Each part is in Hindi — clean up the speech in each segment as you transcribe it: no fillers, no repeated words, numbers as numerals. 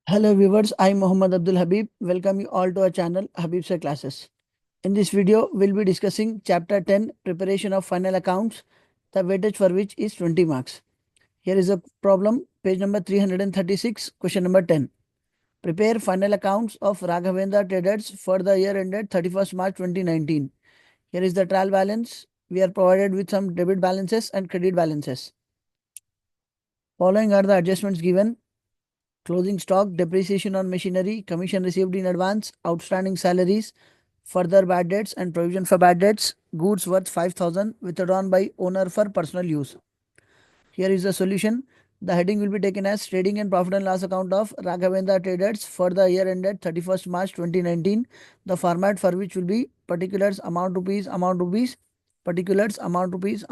Hello viewers, I'm Mohammad Abdul Habib. Welcome you all to our channel Habib Sir Classes. In this video, we'll be discussing Chapter 10 Preparation of Final Accounts, the weightage for which is 20 marks. Here is a problem, page number 336, question number 10. Prepare final accounts of Raghavendra Traders for the year ended 31st March 2019. Here is the trial balance. We are provided with some debit balances and credit balances. Following are the adjustments given. Closing stock, depreciation on machinery, commission received in advance, outstanding salaries, further bad debts and provision for bad debts, goods worth 5,000 withdrawn by owner for personal use. Here is the solution. The heading will be taken as trading and profit and loss account of Raghavendra Traders for the year ended 31st March 2019. The format for which will be particulars amount rupees, particulars amount rupees.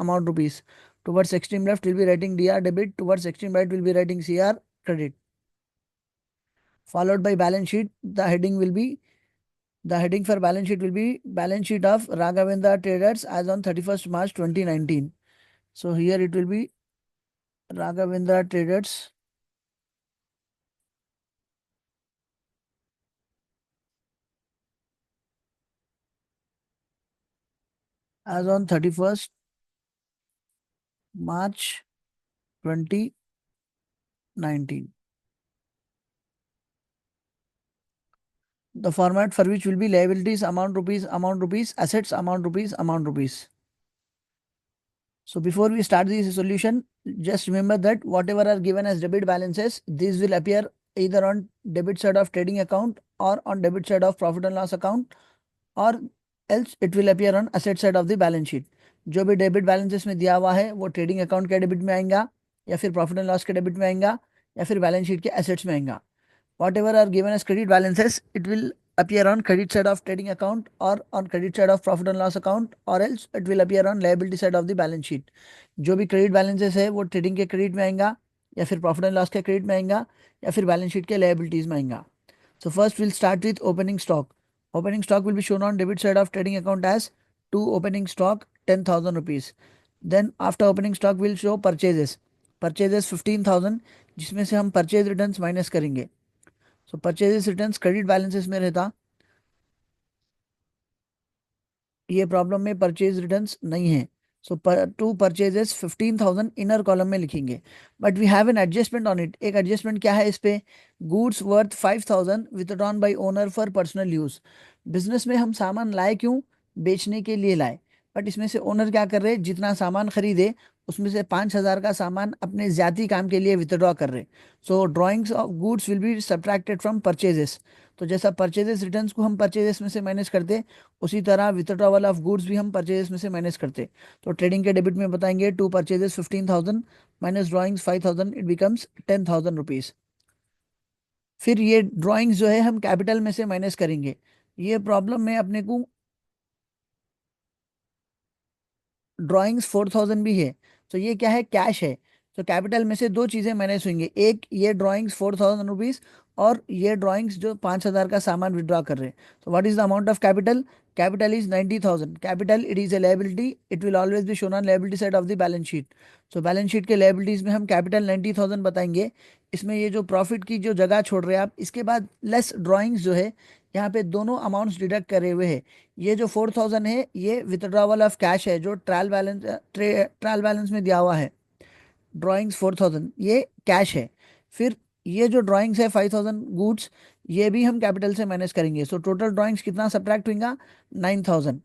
Towards extreme left will be writing DR debit, towards extreme right will be writing CR credit. Followed by balance sheet. The heading for balance sheet will be balance sheet of Raghavendra Traders as on 31st March 2019. So here it will be Raghavendra Traders as on 31st March 2019. The format for which will be liabilities amount rupees, assets amount rupees. So before we start this solution, just remember that whatever are given as debit balances, these will appear either on debit side of trading account or on debit side of profit and loss account, और else it will appear on asset side of the balance sheet. जो भी डेबिट बैलेंसेस में दिया हुआ है वो ट्रेडिंग अकाउंट के डेबिट में आएगा, या फिर प्रॉफिट एंड लॉस के डेबिट में आएगा, या फिर बैलेंस शीट के एसेट्स में आएगा. Whatever are given as credit balances, it will appear on credit side of trading account or on credit side of profit and loss account, or else it will appear on liability side of the balance sheet. जो भी क्रेडिट बैलेंसेस है वो ट्रेडिंग के क्रेडिट में आएगा, या फिर प्रॉफिट एंड लॉस के क्रेडिट में आएगा, या फिर बैलेंस शीट के लायबिलिटीज में आएगा. So first we'll start with opening stock. Opening stock will be shown on debit side of trading account as to opening stock 10,000 rupees. Then after opening stock we'll show purchases. Purchases 15,000, जिसमें से हम परचेज रिटर्न्स माइनस करेंगे. So purchases returns credit balances में रहता. ये प्रॉब्लम में परचेज रिटर्न्स नहीं है. So to purchases 15,000 inner column में लिखेंगे. But we have an adjustment on it. एक एडजस्टमेंट क्या है इस पे? Goods worth 5,000 withdrawn by owner for personal use. Business में हम सामान लाए क्यों? बेचने के लिए लाए. बट इसमें से ओनर क्या कर रहे? जितना सामान खरीदे उसमें से 5,000 का सामान अपने ज्यादा काम के लिए विथड्रॉ कर रहे. So drawings of goods will be subtracted from purchases. तो जैसा परचेजेस रिटर्न्स को हम परचेजेस में से माइनस करते, उसी तरह विथड्रॉवल ऑफ गुड्स भी हम परचेजेस में से माइनस करते. तो ट्रेडिंग के डेबिट में बताएंगे to purchases 15,000 minus drawings 5,000, it becomes 10,000 rupees. फिर ये ड्रॉइंग्स जो है हम कैपिटल में से माइनस करेंगे. ये प्रॉब्लम में अपने को ड्रॉइंग्स 4,000 भी है. तो ये क्या है? कैश है. तो कैपिटल में से दो चीजें माइनस होंगे, एक ये ड्रॉइंग्स 4,000 रुपीज, और ये ड्रॉइंग्स जो 5,000 का सामान विड्रॉ कर रहे हैं. तो what is the amount of capital? Capital is 90,000. Capital it is a liability, it will always B shown on liability side of the balance sheet. So balance sheet के लायबिलिटीज में हम कैपिटल 90,000 बताएंगे. इसमें ये जो प्रॉफिट की जो जगह छोड़ रहे हैं आप, इसके बाद लेस ड्रॉइंग्स जो है, यहाँ पे दोनों अमाउंट्स डिडक्ट करे हुए हैं. ये जो 4,000 है ये विथड्रॉवल ऑफ कैश है, जो ट्रायल बैलेंस में दिया हुआ है. ड्रॉइंग्स 4,000 ये कैश है. फिर ये जो ड्रॉइंग्स है 5,000 गुड्स, ये भी हम कैपिटल से माइनस करेंगे. सो टोटल ड्रॉइंग्स कितना सब्ट्रैक्ट होगा? 9,000.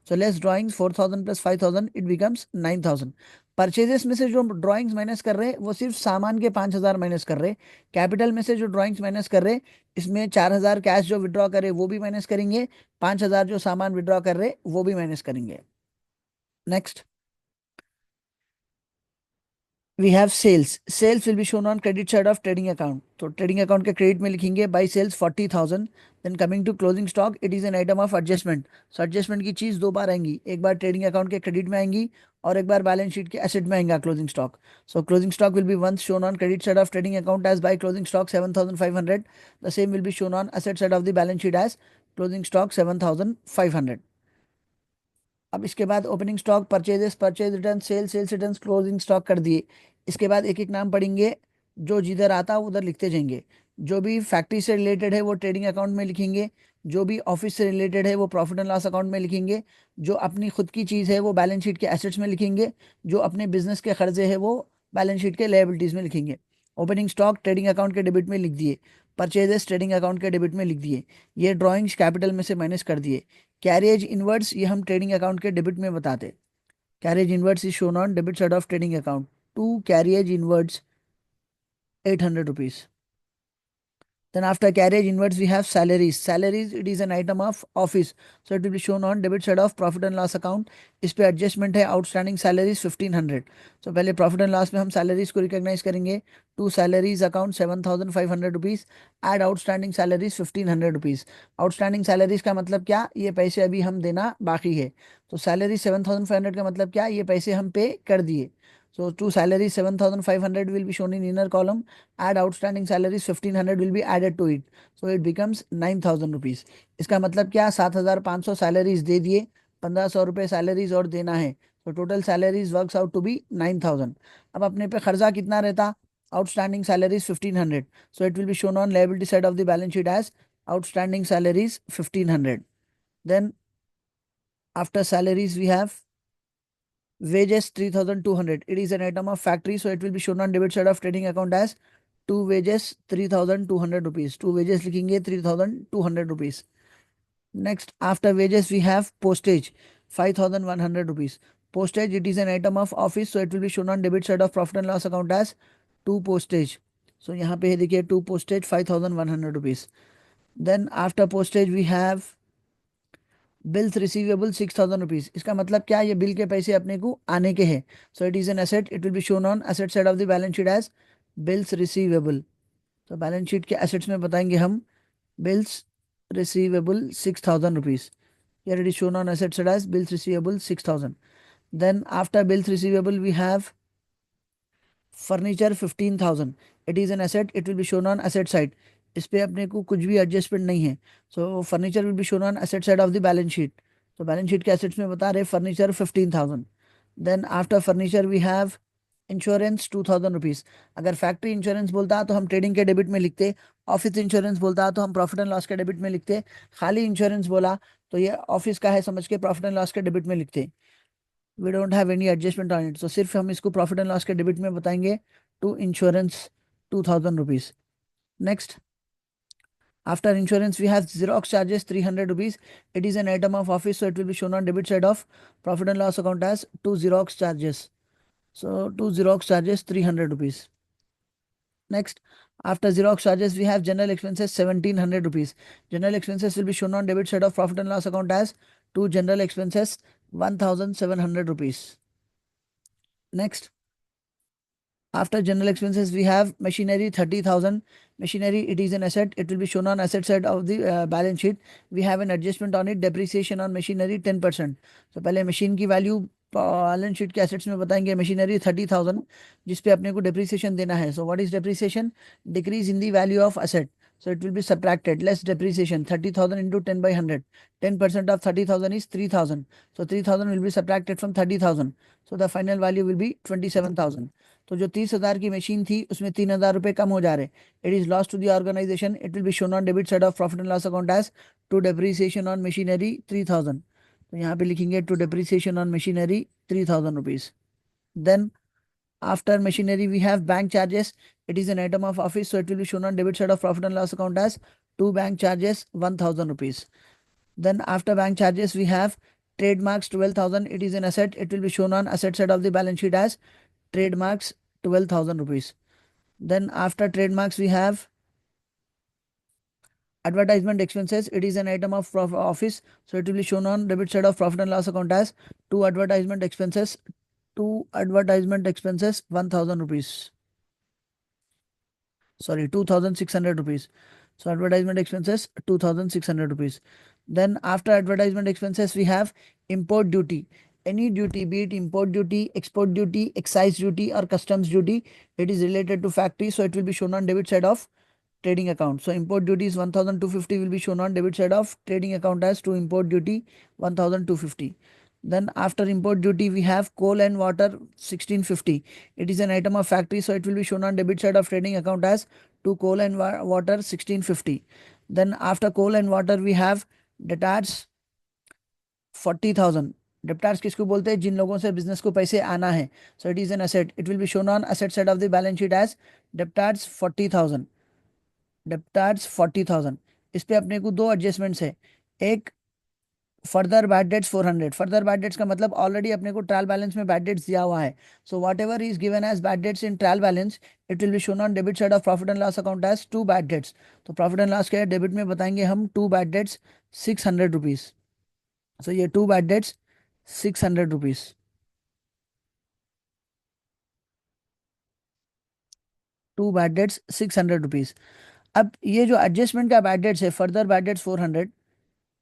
So less drawings 4,000 plus 5,000, it becomes 9,000. Purchases में से जो ड्रॉइंग्स माइनस कर रहे हैं वो सिर्फ सामान के 5,000 माइनस कर रहे हैं. कैपिटल में से जो ड्रॉइंग्स माइनस कर रहे हैं, इसमें 4,000 कैश जो विड्रॉ करे वो भी माइनस करेंगे, 5,000 जो सामान विड्रॉ कर रहे वो भी माइनस करेंगे. Next we have sales. Sales will be shown on credit side of trading account. तो trading account के credit में लिखेंगे buy sales 40,000. Then coming to closing stock, it is an item of adjustment. So adjustment की चीज दो बार आएंगी, एक बार trading account के credit में आएंगी और एक बार balance sheet के asset में आएगा closing stock. So closing stock will be once shown on credit side of trading account as buy closing stock 7,500. The same will be shown on asset side of the balance sheet as closing stock 7,500. अब इसके बाद opening stock, purchases, purchase return, sales return, closing stock कर दिए. इसके बाद एक एक नाम पढ़ेंगे, जो जिधर आता है उधर लिखते जाएंगे. जो भी फैक्ट्री से रिलेटेड है वो ट्रेडिंग अकाउंट में लिखेंगे, जो भी ऑफिस से रिलेटेड है वो प्रॉफिट एंड लॉस अकाउंट में लिखेंगे, जो अपनी खुद की चीज़ है वो बैलेंस शीट के एसेट्स में लिखेंगे, जो अपने बिजनेस के कर्जे है वो बैलेंस शीट के लायबिलिटीज में लिखेंगे। ओपनिंग स्टॉक ट्रेडिंग अकाउंट के डेबिट में लिख दिए, परचेजेस ट्रेडिंग अकाउंट के डेबिट में लिख दिए, ये ड्रॉइंग्स कैपिटल में से माइनस कर दिए। कैरियज इनवर्ड्स ये हम ट्रेडिंग अकाउंट के डेबिट में बताते। Carriage inwards is shown on debit side of trading account. To carriage inwards 800 rupees. Then after carriage inwards, we have salaries. Salaries, it is an item of office. So it will be shown on debit side of profit and loss account. इस पे adjustment है outstanding salaries 1500. So पहले profit and loss में हम salaries को recognize करेंगे. To salaries account 7500 rupees. Add outstanding salaries 1500 rupees. Outstanding salaries का मतलब क्या? ये पैसे अभी हम देना बाकी है. तो salary 7500 का मतलब क्या? ये पैसे हम पे कर दिए. So to salary 7500 will be shown in inner column. Add outstanding salaries 1500 will be added to it. So it becomes 9000 rupees. इसका मतलब क्या? 7500 salaries दे दिए, 1500 रुपये salaries और देना है. So total salaries works out to be 9000. अब अपने पे खर्चा कितना रहता? Outstanding salaries 1500. So it will be shown on liability side of the balance sheet as outstanding salaries 1500. Then after salaries we have wages 3200. It is an item of factory, so it will be shown on debit side of trading account as two wages 3200 rupees. Two wages लिखेंगे 3200 rupees. Next, after wages we have postage 5100 rupees. Postage, it is an item of office, so it will be shown on debit side of profit and loss account as two postage. So यहाँ पे है देखिए two postage 5100 rupees. Then after postage we have bills receivable 6000 rupees. इसका मतलब क्या? ये बिल के पैसे अपने को आने के हैं। So it is an asset, it will be shown on asset side of the balance sheet as bills receivable. तो बैलेंस शीट के एसेट्स में बताएंगे हम bills receivable 6000 rupees. Here it is shown on asset side as bills receivable 6000. Then after bills receivable we have furniture 15,000. It is an asset, it will be shown on asset side. इस पे अपने को कुछ भी एडजस्टमेंट नहीं है। So furniture will be shown on asset side of the balance sheet. तो बैलेंस शीट के एसेट्स में बता रहे furniture 15,000. Then after furniture we have insurance 2000 rupees. अगर फैक्ट्री इंश्योरेंस बोलता तो हम ट्रेडिंग के डेबिट में लिखते, ऑफिस इंश्योरेंस बोलता तो हम प्रॉफिट एंड लॉस के डेबिट में लिखते, खाली इंश्योरेंस बोला तो ये ऑफिस का है समझ के प्रॉफिट एंड लॉस के डेबिट में लिखते। We don't have any adjustment on it, तो सिर्फ हम इसको प्रॉफिट एंड लॉस के डेबिट में बताएंगे to insurance 2000 rupees. Next, after insurance we have xerox charges 300 rupees. It is an item of office, so it will be shown on debit side of profit and loss account as two xerox charges. So two xerox charges 300 rupees. Next, after xerox charges we have general expenses 1700 rupees. General expenses will be shown on debit side of profit and loss account as two general expenses 1700 rupees. Next, after general expenses, we have machinery 30,000. Machinery, it is an asset. It will be shown on asset side of the balance sheet. We have an adjustment on it. Depreciation on machinery 10%. So पहले machine की value बैलेंस शीट के एसेट्स में बताएंगे मशीनरी 30,000 जिसपे अपने को डेप्रिसिएशन देना है। So what is depreciation? Decrease in the value of asset. So it will be subtracted less depreciation 30,000 into 10 by 100. 10% of 30,000 is 3,000. So 3,000 will be subtracted from 30,000. So the final value will be 27,000. तो जो 30,000 की मशीन थी उसमें 3,000 रुपए कम हो जा रहे। It is loss to the organisation, it will be shown on debit side of profit and loss account as to depreciation on machinery 3000। तो यहाँ पे लिखेंगे to depreciation on machinery 3000 rupees. Then after machinery we have bank charges. It is an item of office, so it will be shown on debit side of profit and loss account as two bank charges 1000 rupees. Then after bank charges we have trademarks 12,000. It is an asset, it will be shown on asset side of the balance sheet as trademarks 12,000 rupees. Then after trademarks we have advertisement expenses. It is an item of office, so it will be shown on debit side of profit and loss account as two advertisement expenses 1000 rupees. Sorry, 2600 rupees. So advertisement expenses 2600 rupees. Then after advertisement expenses we have import duty. Any duty, be it import duty, export duty, excise duty or customs duty, it is related to factory, so it will be shown on debit side of trading account. So import duty is 1250 will be shown on debit side of trading account as to import duty 1250. Then after import duty we have coal and water 1650. It is an item of factory, so it will be shown on debit side of trading account as to coal and water 1650. Then after coal and water we have debtors 40,000. डेप्टार्स किसको बोलते हैं? जिन लोगों से बिजनेस को पैसे आना है. So it is an asset. It will be shown on asset side of the balance sheet as debtors 40,000. Debtors 40,000. इस पे अपने को दो एडजस्टमेंट्स है. एक further bad debts 400. Further bad debts का मतलब ऑलरेडी अपने को ट्रायल बैलेंस में बैड डेट्स दिया हुआ है. So whatever is given as bad debts in trial balance, it will be shown on debit side of profit and loss account as to bad debts. तो प्रॉफिट एंड लॉस के डेबिट में बताएंगे हम to bad debts 600 rupees. So ये to bad debts 600 rupees. To bad debts 600 rupees. अब ये जो एडजस्टमेंट का बैड डेट्स है, फर्दर बैड डेट्स 400,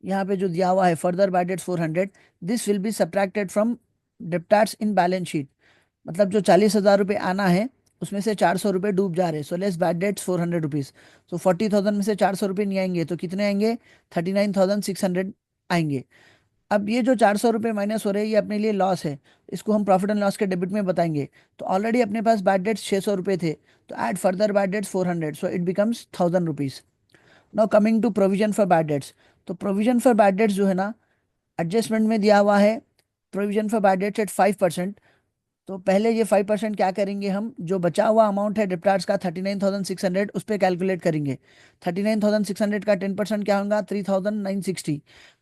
यहाँ पे जो दिया हुआ है further bad debts 400, this will be subtracted from debtors in balance sheet. मतलब जो 40,000 रुपये आना है उसमें से 400 रुपये डूब जा रहे हैं. So less bad debts 400 rupees. सो 40,000 में से 400 रुपये नहीं आएंगे तो कितने आएंगे? 39,600 आएंगे. अब ये जो 400 रुपये माइनस हो रहे हैं ये अपने लिए लॉस है. इसको हम प्रॉफिट एंड लॉस के डेबिट में बताएंगे. तो ऑलरेडी अपने पास बैड डेट्स 600 रुपये थे, तो add further bad debts 400, so it becomes 1,000 rupees. Now coming to provision for bad debts. तो प्रोविजन फॉर बैड डेट्स जो है ना, एडजस्टमेंट में दिया हुआ है provision for bad debts at 5%. तो पहले ये 5% क्या करेंगे, हम जो बचा हुआ अमाउंट है डेप्टार्स का 39,600 उस पर कैलकुलेट करेंगे. 39,600 का 10% क्या होगा? 3,960.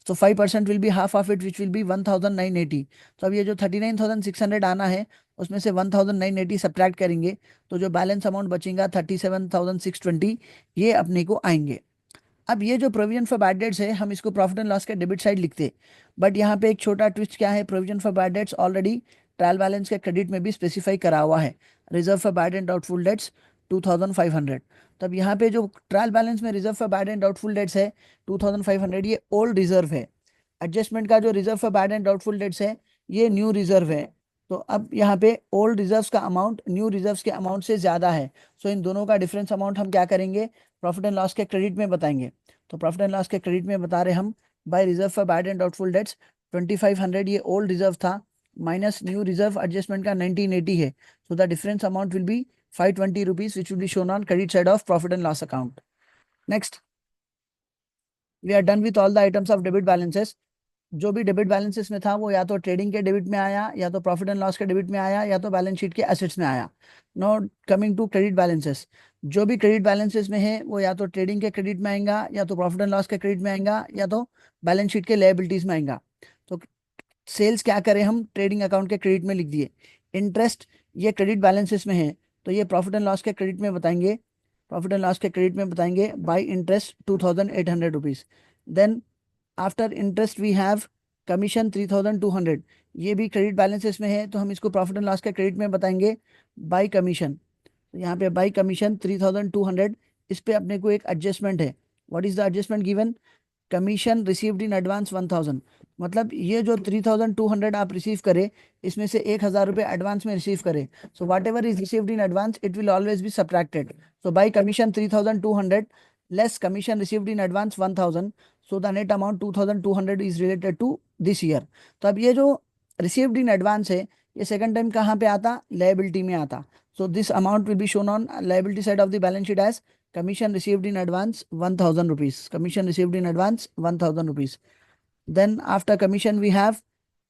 तो 5% will be half of it which will B 1,980. तो अब ये जो 39,600 आना है उसमें से 1,980 सब्ट्रैक्ट करेंगे तो जो बैलेंस अमाउंट बचेगा 37,620 ये अपने को आएंगे. अब ये जो प्रोविजन फॉर बैड डेट्स है हम इसको प्रॉफिट एंड लॉस के डेबिट साइड लिखते हैं. बट यहाँ पे एक छोटा ट्विस्ट क्या है, provision for bad dates already trial balance के क्रेडिट में भी स्पेसिफाई करा हुआ है. Reserve for bad and doubtful debts 2,500. तब यहाँ पे जो ट्रायल बैलेंस में reserve for bad and doubtful dates है 2,500, ये ओल्ड रिजर्व है. एडजस्टमेंट का जो reserve for bad and doubtful dates है ये न्यू रिजर्व है. तो अब यहाँ पे ओल्ड रिजर्व्स का अमाउंट न्यू रिजर्व्स के अमाउंट से ज्यादा है. सो इन दोनों का डिफरेंस अमाउंट हम क्या करेंगे? प्रॉफिट एंड लॉस के क्रेडिट में बताएंगे. तो प्रॉफिट एंड लॉस के क्रेडिट में बता रहे हम by reserve for bad and doubtful debts 2,500 ये ओल्ड रिजर्व था, माइनस न्यू रिजर्व एडजस्टमेंट का 1980 है. So the difference amount will be 520 rupees which will be shown on credit side of profit and loss account. Next, we are done with all the items of debit balances. जो भी डेबिट बैलेंसेस में था वो या तो ट्रेडिंग के डेबिट में आया, या तो प्रॉफिट एंड लॉस के डेबिट में आया, या तो बैलेंस शीट के एसेट्स में आया. No coming to credit balances. जो भी क्रेडिट बैलेंसेस में है वो या तो ट्रेडिंग के क्रेडिट में आएगा, या तो प्रॉफिट एंड लॉस के क्रेडिट में आएगा, या तो बैलेंस शीट के लायबिलिटीज में आएगा. तो सेल्स क्या करें हम? ट्रेडिंग अकाउंट के क्रेडिट में लिख दिए. इंटरेस्ट ये क्रेडिट बैलेंसेस में है तो ये प्रॉफिट एंड लॉस के क्रेडिट में बताएंगे. प्रॉफिट एंड लॉस के क्रेडिट में बताएंगे by interest 2,800 rupees. Then after interest we have commission 3,200. ये भी क्रेडिट बैलेंसेस में है तो हम इसको प्रॉफिट एंड लॉस के क्रेडिट में बताएंगे बाई कमीशन. तो यहाँ पे बाई कमीशन 3,200. इस पे अपने को एक एडजस्टमेंट है. What is the adjustment given? Commission received in advance 1,000. मतलब ये जो 3,200 आप रिसीव करें इसमें से 1,000 रुपये एडवांस में रिसीव करें. So whatever is received in advance it will always be subtracted. So by commission 3,200 less commission received in advance 1,000. So the net amount 2,200 is related to this year. तो अब ये जो रिसीव्ड इन एडवांस है ये सेकंड टाइम कहाँ पे आता? लायबिलिटी में आता. So this amount will be shown on liability side of the balance sheet as commission received in advance 1,000 rupees. Commission received in advance 1,000 rupees. Then after commission we have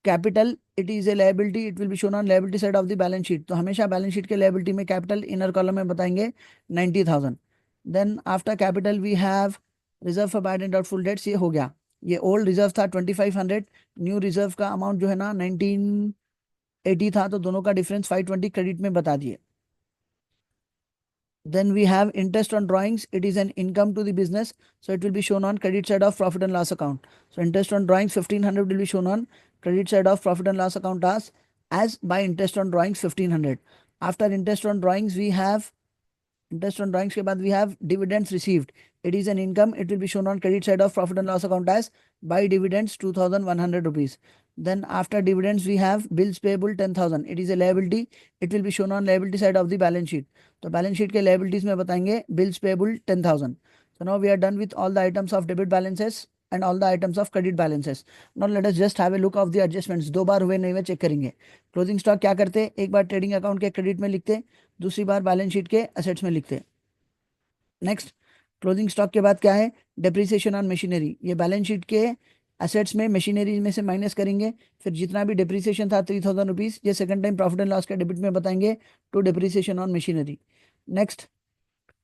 capital. It is a liability. It will be shown on liability side of the balance sheet. तो हमेशा balance sheet के liability में capital inner column में बताएंगे 90,000. Then after capital we have reserve for bad and doubtful debts. ये हो गया. ये old reserve था 2,500. New reserve का amount जो है ना 1980 था, तो दोनों का difference 520 credit में बता दिए. Then we have interest on drawings. It is an income to the business, so it will be shown on credit side of profit and loss account. So interest on drawings 1,500 will be shown on credit side of profit and loss account as by interest on drawings 1,500. After interest on drawings we have interest on drawings के बाद we have dividends received. It is an income. It will be shown on credit side of profit and loss account as by dividends 2,100 rupees. Then after dividends we have bills payable 10,000. It is a liability. It will be shown on liability side of the balance sheet. तो बैलेंस शीट के liabilities में बताएंगे bills payable 10,000. So now we are done with all the items of debit balances and all the items of credit balances. Now let us just have a look of the adjustments. दो बार हुए नहीं हुए चेक करेंगे. क्लोजिंग स्टॉक क्या करते? एक बार ट्रेडिंग अकाउंट के क्रेडिट में लिखते, दूसरी बार बैलेंस शीट के असेट्स में लिखते. नेक्स्ट, क्लोजिंग स्टॉक के बाद क्या है? Depreciation on machinery. ये बैलेंस शीट के एसेट्स में मशीनरी में से माइनस करेंगे, फिर जितना भी डेप्रिसिएशन था 3000 रुपीज, ये second time profit and loss के डेबिट में बताएंगे to depreciation on machinery. Next,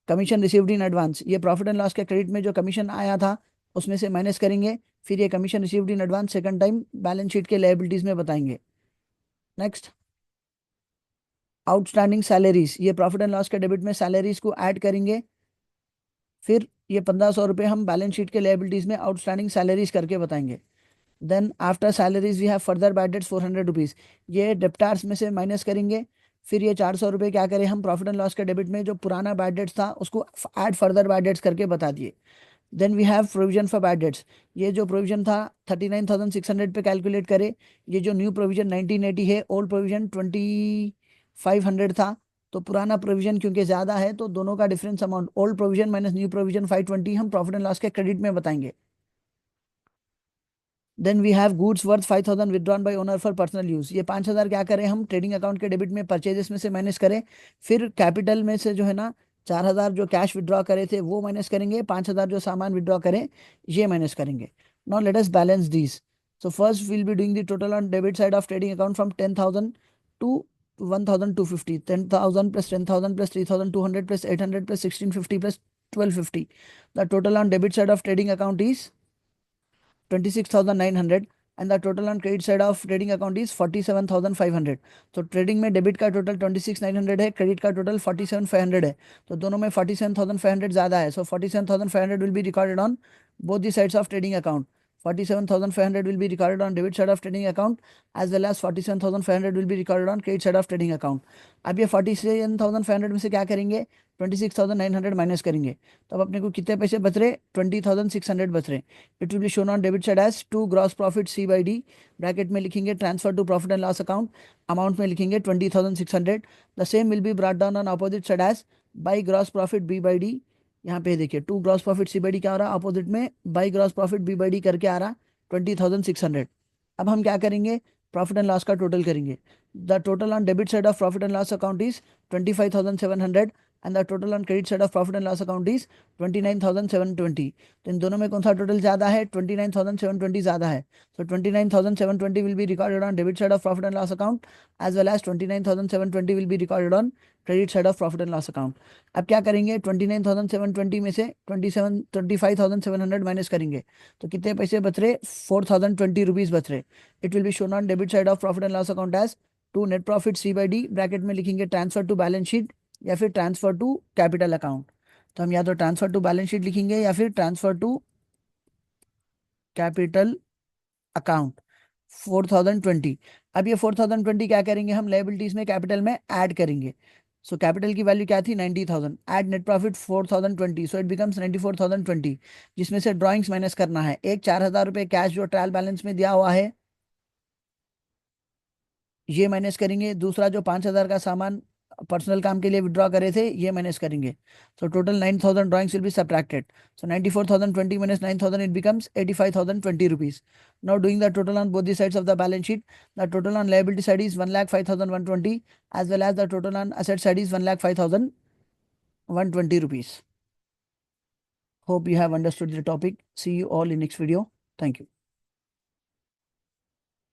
commission received in advance. ये प्रॉफिट एंड लॉस के क्रेडिट में जो कमीशन आया था उसमें से माइनस करेंगे, फिर ये commission received in advance second time balance sheet के लायबिलिटीज में बताएंगे। Next, outstanding salaries. ये प्रॉफिट एंड लॉस के डेबिट में सैलरीज को ऐड करेंगे, फिर ये 1500 रुपये हम बैलेंस शीट के लायबिलिटीज में आउटस्टैंडिंग सैलरीज करके बताएंगे। Then after salaries we have further bad debts 400 rupees. ये डेप्टार्स में से माइनस करेंगे, फिर ये 400 रुपये क्या करें हम प्रॉफिट एंड लॉस के डेबिट में जो पुराना बैड डेट्स था उसको ऐड फर्दर बैड डेट्स करके बता दिए। Then we have provision for bad debts. ये जो प्रोविजन था 39,600 पे कैलकुलेट करे, ये जो न्यू प्रोविजन 1980 है, ओल्ड प्रोविजन 2500 था, तो पुराना प्रोविजन क्योंकि ज़्यादा है तो दोनों का difference amount old provision minus new provision 520 हम प्रॉफिट एंड लॉस के क्रेडिट में बताएंगे। Then we have goods worth 5000 withdrawn by owner for personal use. ये 5000 क्या करें हम ट्रेडिंग अकाउंट के डेबिट में परचेजेस में से माइनस करें, फिर कैपिटल में से जो है ना 4000 जो कैश विड्रॉ करे थे वो माइनस करेंगे, 5000 जो सामान विड्रॉ करें ये माइनस करेंगे। Now let us balance these. So first will be doing the total on debit side of trading account from 10,000 to 1250। 10,000 plus 10,000 plus 3,200 plus 800 plus 1650 plus 1250। The total on debit side of trading account is 26,900 and the total on credit side of trading account is 47,500। तो ट्रेडिंग में डेबिट का टोटल 26,900 है, क्रेडिट का टोटल 47,500 है, तो दोनों में 47,500 ज्यादा है, सो 47,500 will be recorded on both the sides of trading account. 47,500 will be recorded on debit side of trading account as well as 47,500 will be recorded on credit side of trading account। अब ये 47,500 में से क्या करेंगे 26,900 माइनस करेंगे, तो अब अपने को कितने पैसे बच रहे 20,600 बच रहे। It will be shown on debit side as to gross profit C by D, bracket में लिखेंगे transfer to profit and loss account, amount में लिखेंगे 20,600। The same will be brought down on opposite side as by gross profit B by D. यहाँ पे देखिए to gross profit C by D क्या हो रहा है अपोजिट में by gross profit B by D करके आ रहा 20,600। अब हम क्या करेंगे प्रॉफिट एंड लॉस का टोटल करेंगे। The total on debit side of profit and loss account is 25,700 and the total on credit side of profit and loss account is 29,720। तो इन दोनों में कौन सा टोटल ज्यादा है 29,720 ज्यादा है, so 29,720 will be recorded on debit side of profit and loss account as well as 29,720 will be recorded on credit side of profit and loss account। अब क्या करेंगे 29,720 में से 25,700 माइनस करेंगे, तो कितने पैसे बच रहे 4,020 रुपीज बच रहे। It will be shown on debit side of profit and loss account as to net profit C by D, bracket में लिखेंगे ट्रांसफर टू बैलेंस शीट या फिर ट्रांसफर टू कैपिटल अकाउंट। तो हम या तो ट्रांसफर टू बैलेंस शीट लिखेंगे या फिर ट्रांसफर टू कैपिटल अकाउंट 4,020। अब ये 4,020 क्या करेंगे हम लायबिलिटीज में कैपिटल में ऐड करेंगे। सो कैपिटल की वैल्यू क्या थी 90,000, add net profit 4,020, so it becomes 94,020, जिसमें से ड्रॉइंग्स माइनस करना है। एक 4,000 रुपये कैश जो ट्रायल बैलेंस में दिया हुआ है ये माइनस करेंगे, दूसरा जो 5,000 का सामान पर्सनल काम के लिए विड्रॉ करे थे ये माइनस करेंगे। So total 9,000 drawings will be subtracted. So 94,020 minus 9,000 it becomes 85,020 rupees। Now doing the total on both the sides of the balance sheet, the total on liability side is 1,05,120 as well as the total on asset side is 1,05,120 rupees। Hope you have understood the topic. See you all in next video. Thank you.